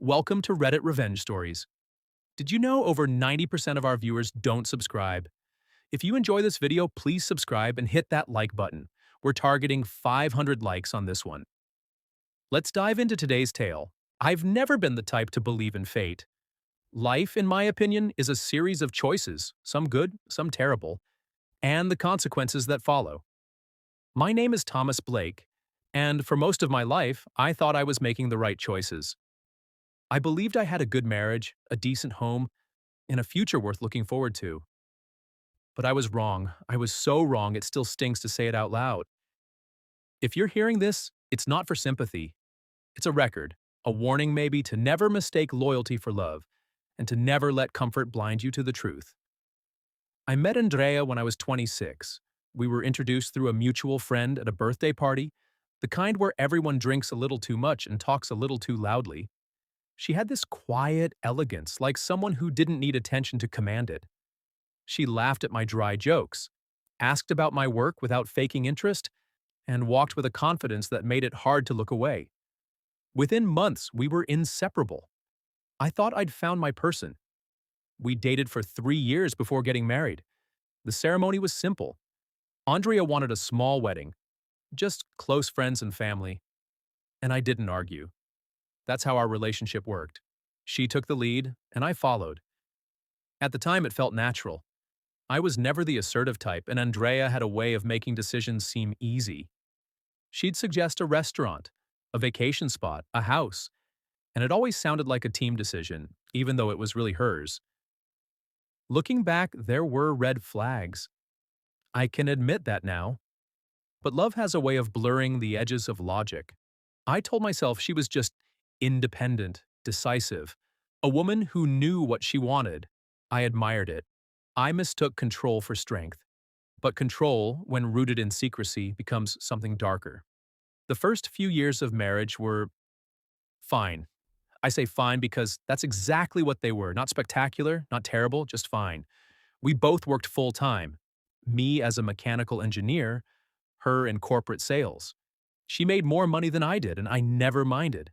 Welcome to Reddit Revenge Stories. Did you know over 90% of our viewers don't subscribe? If you enjoy this video, please subscribe and hit that like button. We're targeting 500 likes on this one. Let's dive into today's tale. I've never been the type to believe in fate. Life, in my opinion, is a series of choices, some good, some terrible, and the consequences that follow. My name is Thomas Blake, and for most of my life, I thought I was making the right choices. I believed I had a good marriage, a decent home, and a future worth looking forward to. But I was wrong. I was so wrong it still stings to say it out loud. If you're hearing this, it's not for sympathy. It's a record, a warning maybe to never mistake loyalty for love, and to never let comfort blind you to the truth. I met Andrea when I was 26. We were introduced through a mutual friend at a birthday party, the kind where everyone drinks a little too much and talks a little too loudly. She had this quiet elegance, like someone who didn't need attention to command it. She laughed at my dry jokes, asked about my work without faking interest, and walked with a confidence that made it hard to look away. Within months, we were inseparable. I thought I'd found my person. We dated for 3 years before getting married. The ceremony was simple. Andrea wanted a small wedding, just close friends and family, and I didn't argue. That's how our relationship worked. She took the lead, and I followed. At the time, it felt natural. I was never the assertive type, and Andrea had a way of making decisions seem easy. She'd suggest a restaurant, a vacation spot, a house, and it always sounded like a team decision, even though it was really hers. Looking back, there were red flags. I can admit that now. But love has a way of blurring the edges of logic. I told myself she was just independent, decisive, a woman who knew what she wanted. I admired it. I mistook control for strength. But control, when rooted in secrecy, becomes something darker. The first few years of marriage were fine. I say fine because that's exactly what they were. Not spectacular, not terrible, just fine. We both worked full-time. Me as a mechanical engineer, her in corporate sales. She made more money than I did, and I never minded.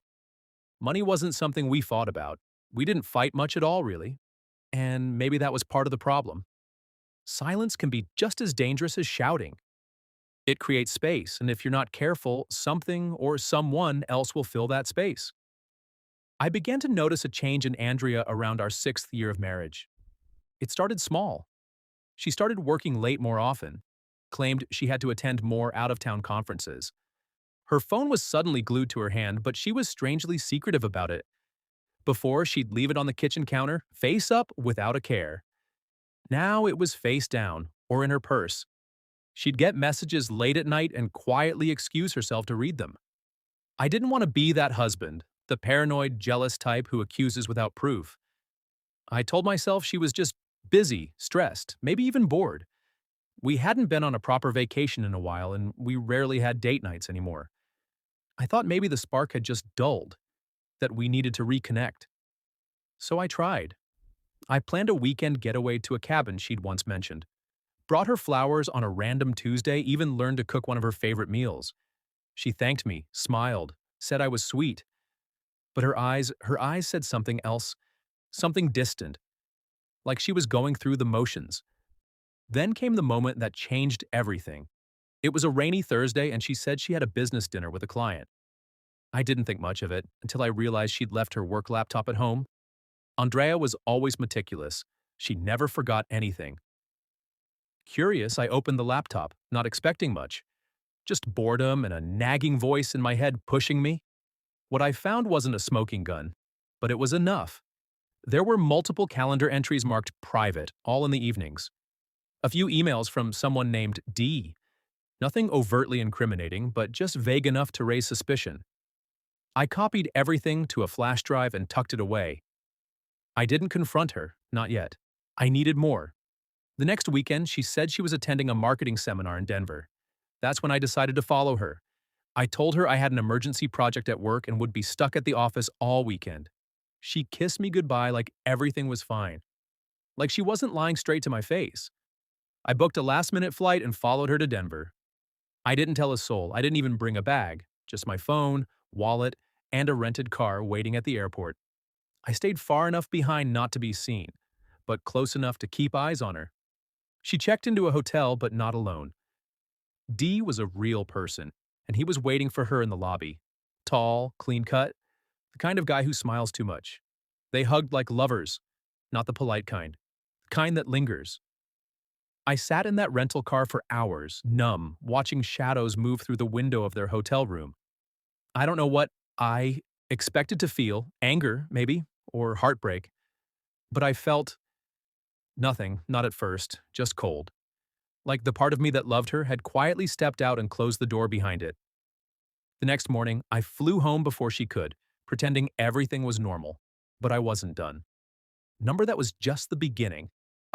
Money wasn't something we fought about. We didn't fight much at all, really. And maybe that was part of the problem. Silence can be just as dangerous as shouting. It creates space, and if you're not careful, something or someone else will fill that space. I began to notice a change in Andrea around our 6th year of marriage. It started small. She started working late more often, claimed she had to attend more out-of-town conferences. Her phone was suddenly glued to her hand, but she was strangely secretive about it. Before, she'd leave it on the kitchen counter, face up, without a care. Now it was face down, or in her purse. She'd get messages late at night and quietly excuse herself to read them. I didn't want to be that husband, the paranoid, jealous type who accuses without proof. I told myself she was just busy, stressed, maybe even bored. We hadn't been on a proper vacation in a while, and we rarely had date nights anymore. I thought maybe the spark had just dulled, that we needed to reconnect. So I tried. I planned a weekend getaway to a cabin she'd once mentioned. Brought her flowers on a random Tuesday, even learned to cook one of her favorite meals. She thanked me, smiled, said I was sweet. But her eyes said something else, something distant, like she was going through the motions. Then came the moment that changed everything. It was a rainy Thursday, and she said she had a business dinner with a client. I didn't think much of it until I realized she'd left her work laptop at home. Andrea was always meticulous. She never forgot anything. Curious, I opened the laptop, not expecting much. Just boredom and a nagging voice in my head pushing me. What I found wasn't a smoking gun, but it was enough. There were multiple calendar entries marked private, all in the evenings. A few emails from someone named D. Nothing overtly incriminating, but just vague enough to raise suspicion. I copied everything to a flash drive and tucked it away. I didn't confront her, not yet. I needed more. The next weekend, she said she was attending a marketing seminar in Denver. That's when I decided to follow her. I told her I had an emergency project at work and would be stuck at the office all weekend. She kissed me goodbye like everything was fine. Like she wasn't lying straight to my face. I booked a last-minute flight and followed her to Denver. I didn't tell a soul. I didn't even bring a bag, just my phone, wallet, and a rented car waiting at the airport. I stayed far enough behind not to be seen, but close enough to keep eyes on her. She checked into a hotel, but not alone. D was a real person, and he was waiting for her in the lobby. Tall, clean-cut, the kind of guy who smiles too much. They hugged like lovers, not the polite kind, the kind that lingers. I sat in that rental car for hours, numb, watching shadows move through the window of their hotel room. I don't know what I expected to feel, anger, maybe, or heartbreak, but I felt nothing, not at first, just cold. Like the part of me that loved her had quietly stepped out and closed the door behind it. The next morning, I flew home before she could, pretending everything was normal. But I wasn't done. Number that was just the beginning.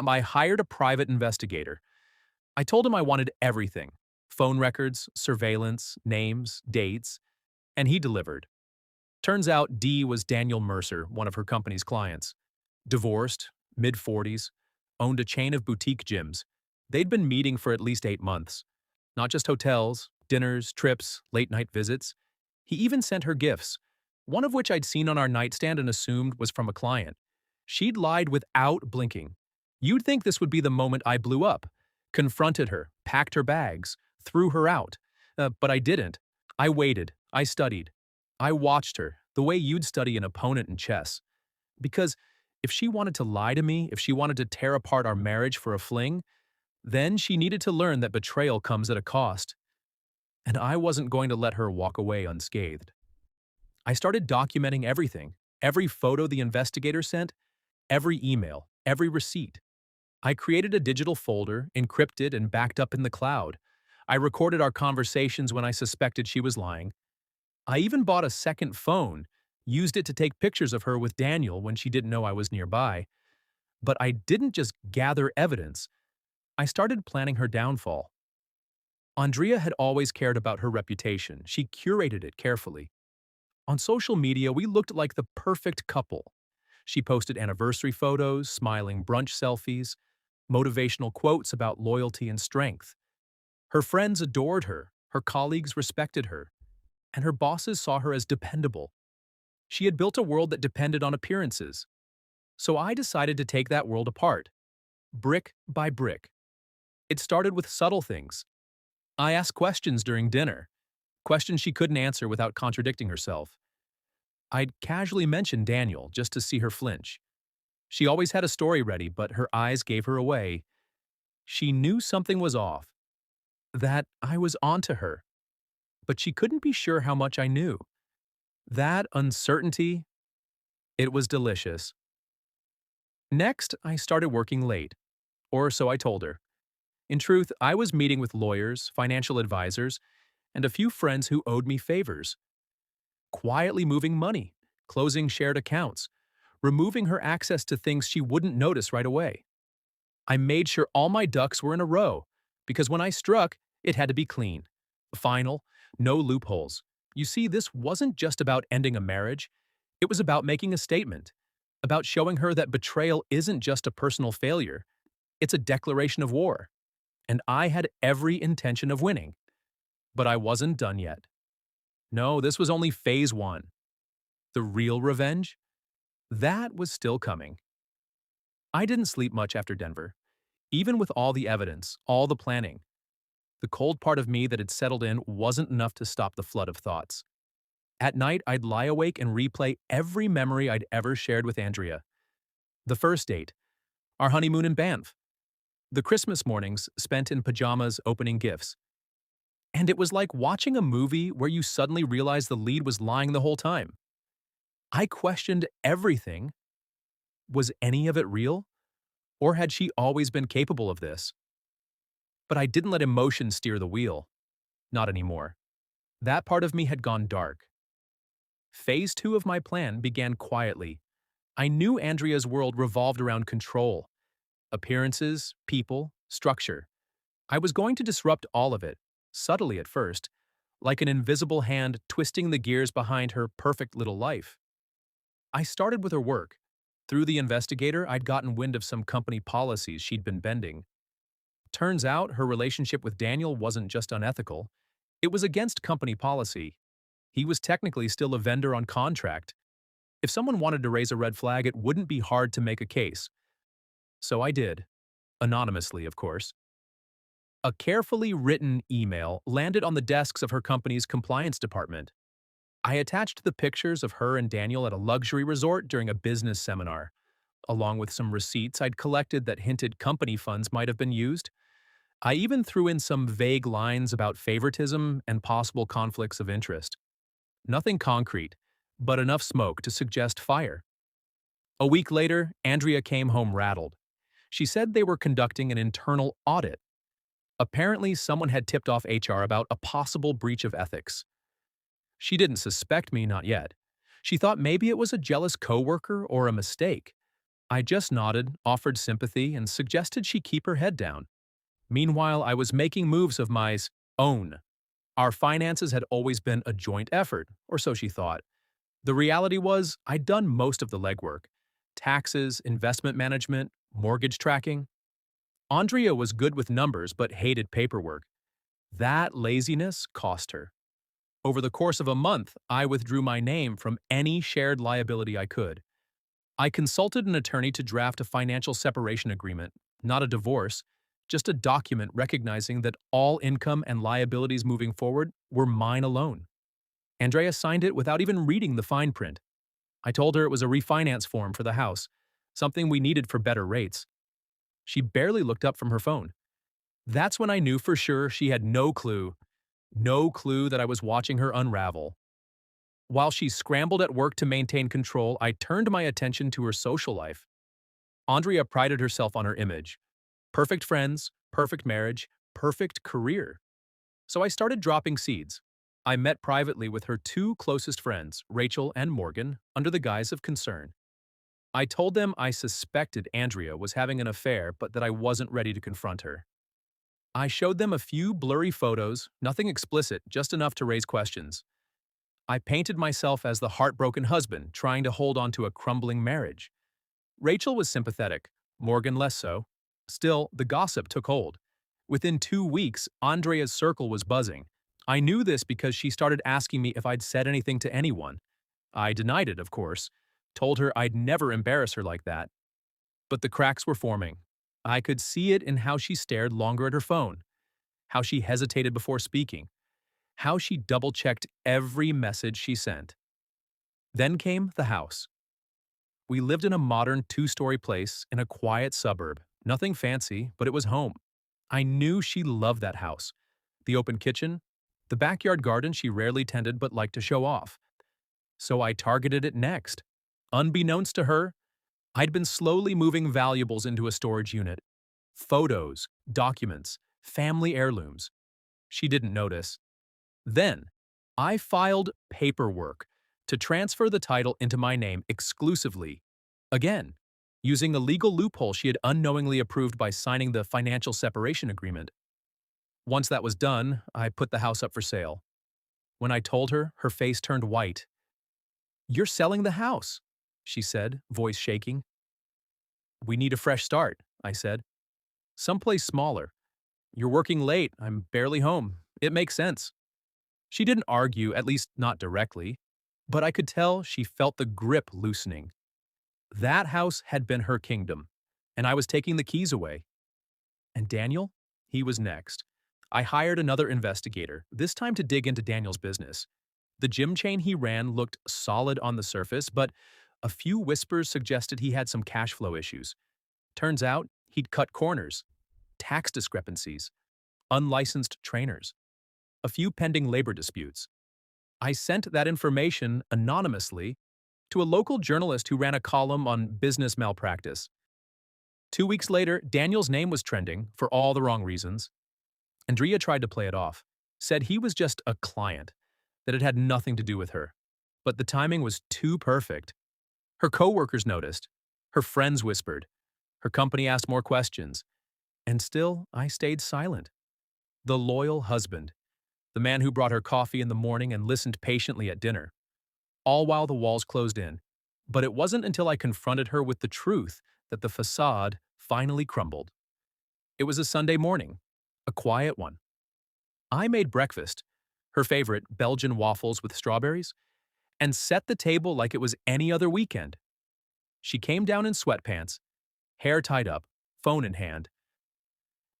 I hired a private investigator. I told him I wanted everything: phone records, surveillance, names, dates, and he delivered. Turns out D was Daniel Mercer, one of her company's clients. Divorced, mid-40s, owned a chain of boutique gyms. They'd been meeting for at least 8 months. Not just hotels, dinners, trips, late-night visits. He even sent her gifts, one of which I'd seen on our nightstand and assumed was from a client. She'd lied without blinking. You'd think this would be the moment I blew up, confronted her, packed her bags, threw her out. But I didn't. I waited. I studied. I watched her, the way you'd study an opponent in chess. Because if she wanted to lie to me, if she wanted to tear apart our marriage for a fling, then she needed to learn that betrayal comes at a cost. And I wasn't going to let her walk away unscathed. I started documenting everything, every photo the investigator sent, every email, every receipt. I created a digital folder, encrypted and backed up in the cloud. I recorded our conversations when I suspected she was lying. I even bought a second phone, used it to take pictures of her with Daniel when she didn't know I was nearby. But I didn't just gather evidence. I started planning her downfall. Andrea had always cared about her reputation. She curated it carefully. On social media, we looked like the perfect couple. She posted anniversary photos, smiling brunch selfies, motivational quotes about loyalty and strength. Her friends adored her colleagues respected her, and her bosses saw her as dependable. She had built a world that depended on appearances. So I decided to take that world apart, brick by brick. It started with subtle things. I asked questions during dinner, questions she couldn't answer without contradicting herself. I'd casually mention Daniel just to see her flinch. She always had a story ready, but her eyes gave her away. She knew something was off, that I was onto her, but she couldn't be sure how much I knew. That uncertainty, it was delicious. Next, I started working late, or so I told her. In truth, I was meeting with lawyers, financial advisors, and a few friends who owed me favors. Quietly moving money, closing shared accounts, removing her access to things she wouldn't notice right away. I made sure all my ducks were in a row, because when I struck, it had to be clean. Final, no loopholes. You see, this wasn't just about ending a marriage. It was about making a statement, about showing her that betrayal isn't just a personal failure. It's a declaration of war. And I had every intention of winning. But I wasn't done yet. No, this was only phase one. The real revenge? That was still coming. I didn't sleep much after Denver. Even with all the evidence, all the planning, the cold part of me that had settled in wasn't enough to stop the flood of thoughts. At night, I'd lie awake and replay every memory I'd ever shared with Andrea. The first date, our honeymoon in Banff, the Christmas mornings spent in pajamas opening gifts. And it was like watching a movie where you suddenly realize the lead was lying the whole time. I questioned everything. Was any of it real? Or had she always been capable of this? But I didn't let emotion steer the wheel. Not anymore. That part of me had gone dark. Phase two of my plan began quietly. I knew Andrea's world revolved around control. Appearances, people, structure. I was going to disrupt all of it, subtly at first, like an invisible hand twisting the gears behind her perfect little life. I started with her work. Through the investigator, I'd gotten wind of some company policies she'd been bending. Turns out her relationship with Daniel wasn't just unethical, it was against company policy. He was technically still a vendor on contract. If someone wanted to raise a red flag, it wouldn't be hard to make a case. So I did. Anonymously, of course. A carefully written email landed on the desks of her company's compliance department. I attached the pictures of her and Daniel at a luxury resort during a business seminar, along with some receipts I'd collected that hinted company funds might have been used. I even threw in some vague lines about favoritism and possible conflicts of interest. Nothing concrete, but enough smoke to suggest fire. A week later, Andrea came home rattled. She said they were conducting an internal audit. Apparently, someone had tipped off HR about a possible breach of ethics. She didn't suspect me, not yet. She thought maybe it was a jealous coworker or a mistake. I just nodded, offered sympathy, and suggested she keep her head down. Meanwhile, I was making moves of my own. Our finances had always been a joint effort, or so she thought. The reality was, I'd done most of the legwork. Taxes, investment management, mortgage tracking. Andrea was good with numbers but hated paperwork. That laziness cost her. Over the course of a month, I withdrew my name from any shared liability I could. I consulted an attorney to draft a financial separation agreement, not a divorce, just a document recognizing that all income and liabilities moving forward were mine alone. Andrea signed it without even reading the fine print. I told her it was a refinance form for the house, something we needed for better rates. She barely looked up from her phone. That's when I knew for sure she had no clue that I was watching her unravel. While she scrambled at work to maintain control, I turned my attention to her social life. Andrea prided herself on her image. Perfect friends, perfect marriage, perfect career. So I started dropping seeds. I met privately with her two closest friends, Rachel and Morgan, under the guise of concern. I told them I suspected Andrea was having an affair but that I wasn't ready to confront her. I showed them a few blurry photos, nothing explicit, just enough to raise questions. I painted myself as the heartbroken husband trying to hold on to a crumbling marriage. Rachel was sympathetic, Morgan less so. Still, the gossip took hold. Within 2 weeks, Andrea's circle was buzzing. I knew this because she started asking me if I'd said anything to anyone. I denied it, of course, told her I'd never embarrass her like that. But the cracks were forming. I could see it in how she stared longer at her phone, how she hesitated before speaking, how she double-checked every message she sent. Then came the house. We lived in a modern two-story place in a quiet suburb. Nothing fancy, but it was home. I knew she loved that house. The open kitchen, the backyard garden she rarely tended but liked to show off. So I targeted it next. Unbeknownst to her, I'd been slowly moving valuables into a storage unit. Photos, documents, family heirlooms. She didn't notice. Then, I filed paperwork to transfer the title into my name exclusively. Again, using a legal loophole she had unknowingly approved by signing the financial separation agreement. Once that was done, I put the house up for sale. When I told her, her face turned white. "You're selling the house," she said, voice shaking. "We need a fresh start," I said. "Someplace smaller. You're working late, I'm barely home. It makes sense." She didn't argue, at least not directly, but I could tell she felt the grip loosening. That house had been her kingdom, and I was taking the keys away. And Daniel? He was next. I hired another investigator, this time to dig into Daniel's business. The gym chain he ran looked solid on the surface, but a few whispers suggested he had some cash flow issues. Turns out, he'd cut corners, tax discrepancies, unlicensed trainers, a few pending labor disputes. I sent that information anonymously to a local journalist who ran a column on business malpractice. 2 weeks later, Daniel's name was trending for all the wrong reasons. Andrea tried to play it off, said he was just a client, that it had nothing to do with her. But the timing was too perfect. Her coworkers noticed, her friends whispered, her company asked more questions, and still I stayed silent. The loyal husband, the man who brought her coffee in the morning and listened patiently at dinner, all while the walls closed in. But it wasn't until I confronted her with the truth that the facade finally crumbled. It was a Sunday morning, a quiet one. I made breakfast, her favorite Belgian waffles with strawberries, and set the table like it was any other weekend. She came down in sweatpants, hair tied up, phone in hand.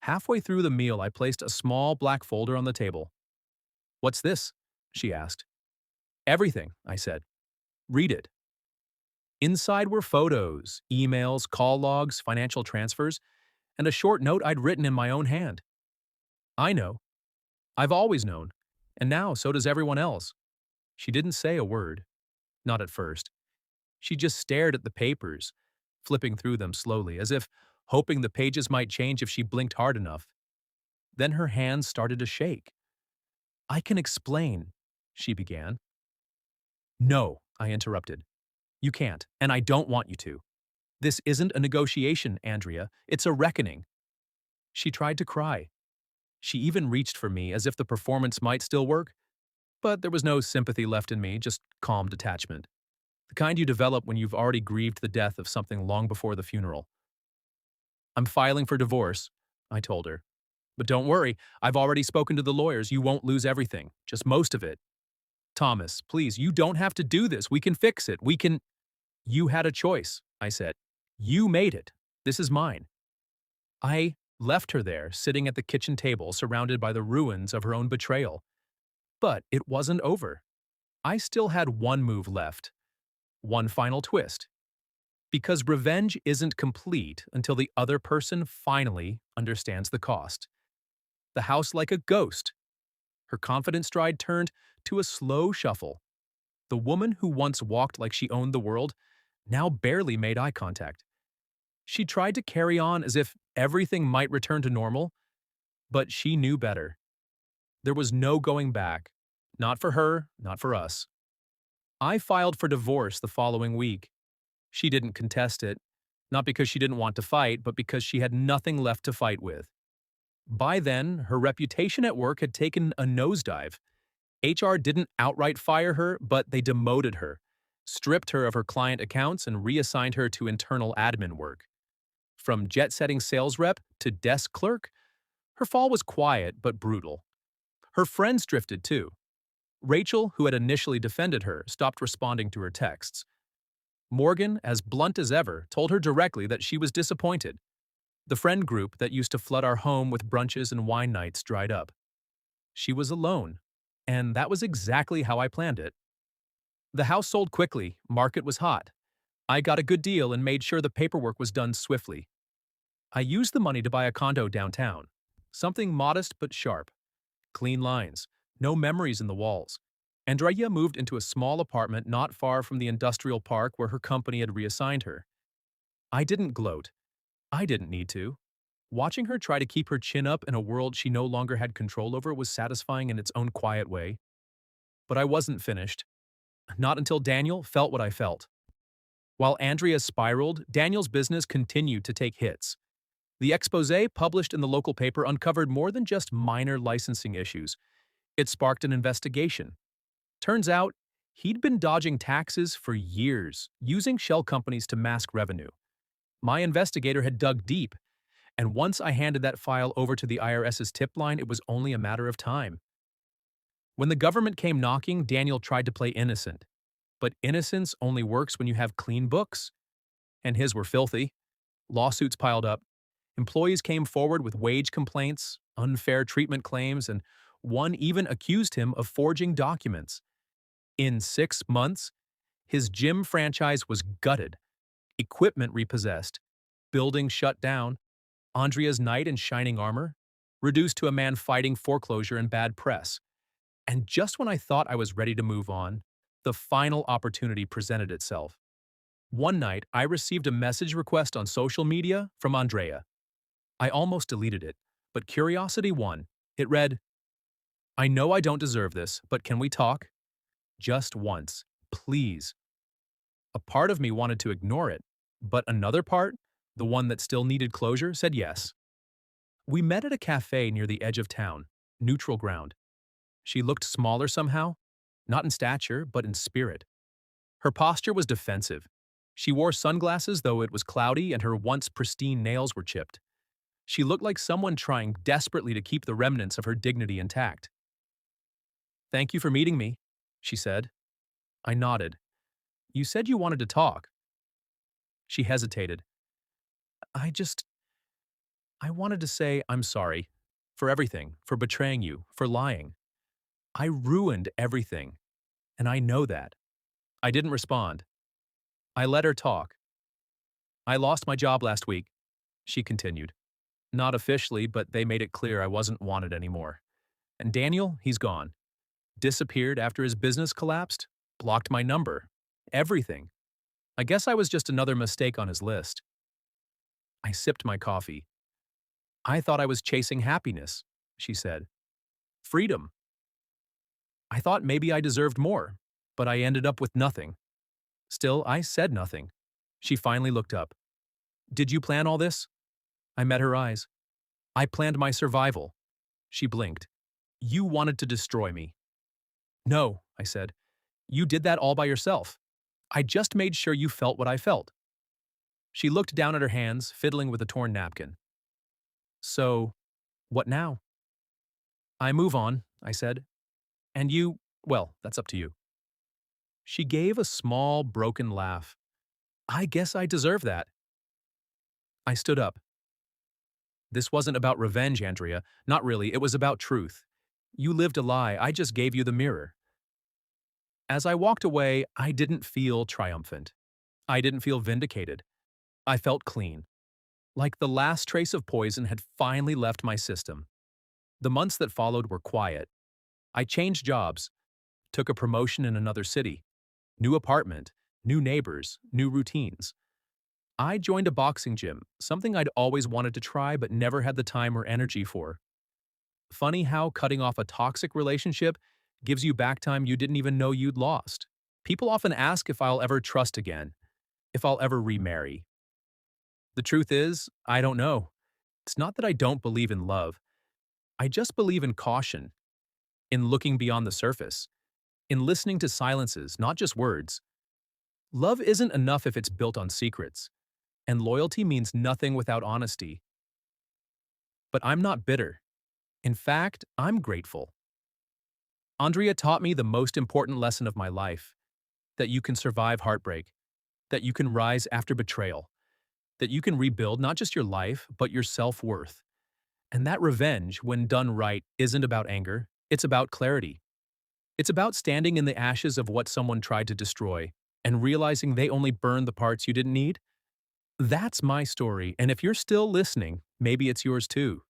Halfway through the meal, I placed a small black folder on the table. "What's this?" she asked. "Everything," I said. "Read it." Inside were photos, emails, call logs, financial transfers, and a short note I'd written in my own hand. "I know. I've always known. And now so does everyone else." She didn't say a word. Not at first. She just stared at the papers, flipping through them slowly, as if hoping the pages might change if she blinked hard enough. Then her hands started to shake. "I can explain," she began. "No," I interrupted. "You can't, and I don't want you to. This isn't a negotiation, Andrea. It's a reckoning." She tried to cry. She even reached for me as if the performance might still work, but there was no sympathy left in me, just calm detachment. The kind you develop when you've already grieved the death of something long before the funeral. "I'm filing for divorce," I told her. "But don't worry, I've already spoken to the lawyers. You won't lose everything, just most of it." "Thomas, please, you don't have to do this. We can fix it. We can—" "You had a choice," I said. "You made it. This is mine." I left her there, sitting at the kitchen table, surrounded by the ruins of her own betrayal. But it wasn't over. I still had one move left. One final twist. Because revenge isn't complete until the other person finally understands the cost. The house like a ghost. Her confident stride turned to a slow shuffle. The woman who once walked like she owned the world now barely made eye contact. She tried to carry on as if everything might return to normal, but she knew better. There was no going back. Not for her, not for us. I filed for divorce the following week. She didn't contest it, not because she didn't want to fight, but because she had nothing left to fight with. By then, her reputation at work had taken a nosedive. HR didn't outright fire her, but they demoted her, stripped her of her client accounts, and reassigned her to internal admin work. From jet-setting sales rep to desk clerk, her fall was quiet but brutal. Her friends drifted too. Rachel, who had initially defended her, stopped responding to her texts. Morgan, as blunt as ever, told her directly that she was disappointed. The friend group that used to flood our home with brunches and wine nights dried up. She was alone, and that was exactly how I planned it. The house sold quickly, market was hot. I got a good deal and made sure the paperwork was done swiftly. I used the money to buy a condo downtown. Something modest but sharp. Clean lines, no memories in the walls. Andrea moved into a small apartment not far from the industrial park where her company had reassigned her. I didn't gloat. I didn't need to. Watching her try to keep her chin up in a world she no longer had control over was satisfying in its own quiet way. But I wasn't finished. Not until Daniel felt what I felt. While Andrea spiraled, Daniel's business continued to take hits. The expose published in the local paper uncovered more than just minor licensing issues. It sparked an investigation. Turns out, he'd been dodging taxes for years, using shell companies to mask revenue. My investigator had dug deep, and once I handed that file over to the IRS's tip line, it was only a matter of time. When the government came knocking, Daniel tried to play innocent. But innocence only works when you have clean books. And his were filthy. Lawsuits piled up. Employees came forward with wage complaints, unfair treatment claims, and one even accused him of forging documents. In 6 months, his gym franchise was gutted, equipment repossessed, buildings shut down, Andrea's knight in shining armor reduced to a man fighting foreclosure and bad press. And just when I thought I was ready to move on, the final opportunity presented itself. One night, I received a message request on social media from Andrea. I almost deleted it, but curiosity won. It read, "I know I don't deserve this, but can we talk? Just once, please." A part of me wanted to ignore it, but another part, the one that still needed closure, said yes. We met at a cafe near the edge of town, neutral ground. She looked smaller somehow, not in stature, but in spirit. Her posture was defensive. She wore sunglasses, though it was cloudy, and her once pristine nails were chipped. She looked like someone trying desperately to keep the remnants of her dignity intact. "Thank you for meeting me," she said. I nodded. You said you wanted to talk. She hesitated. I just, I wanted to say I'm sorry. For everything, for betraying you, for lying. I ruined everything, and I know that. I didn't respond. I let her talk. I lost my job last week, she continued. Not officially, but they made it clear I wasn't wanted anymore. And Daniel, he's gone. Disappeared after his business collapsed, blocked my number. Everything. I guess I was just another mistake on his list. I sipped my coffee. I thought I was chasing happiness, she said. Freedom. I thought maybe I deserved more, but I ended up with nothing. Still, I said nothing. She finally looked up. Did you plan all this? I met her eyes. I planned my survival. She blinked. You wanted to destroy me. No, I said. You did that all by yourself. I just made sure you felt what I felt. She looked down at her hands, fiddling with a torn napkin. So, what now? I move on, I said. And you, well, that's up to you. She gave a small, broken laugh. I guess I deserve that. I stood up. This wasn't about revenge, Andrea. Not really, it was about truth. You lived a lie, I just gave you the mirror. As I walked away, I didn't feel triumphant. I didn't feel vindicated. I felt clean. Like the last trace of poison had finally left my system. The months that followed were quiet. I changed jobs, took a promotion in another city, new apartment, new neighbors, new routines. I joined a boxing gym, something I'd always wanted to try but never had the time or energy for. Funny how cutting off a toxic relationship gives you back time you didn't even know you'd lost. People often ask if I'll ever trust again, if I'll ever remarry. The truth is, I don't know. It's not that I don't believe in love. I just believe in caution, in looking beyond the surface, in listening to silences, not just words. Love isn't enough if it's built on secrets, and loyalty means nothing without honesty. But I'm not bitter. In fact, I'm grateful. Andrea taught me the most important lesson of my life, that you can survive heartbreak, that you can rise after betrayal, that you can rebuild not just your life, but your self-worth. And that revenge, when done right, isn't about anger, it's about clarity. It's about standing in the ashes of what someone tried to destroy and realizing they only burned the parts you didn't need. That's my story, and if you're still listening, maybe it's yours too.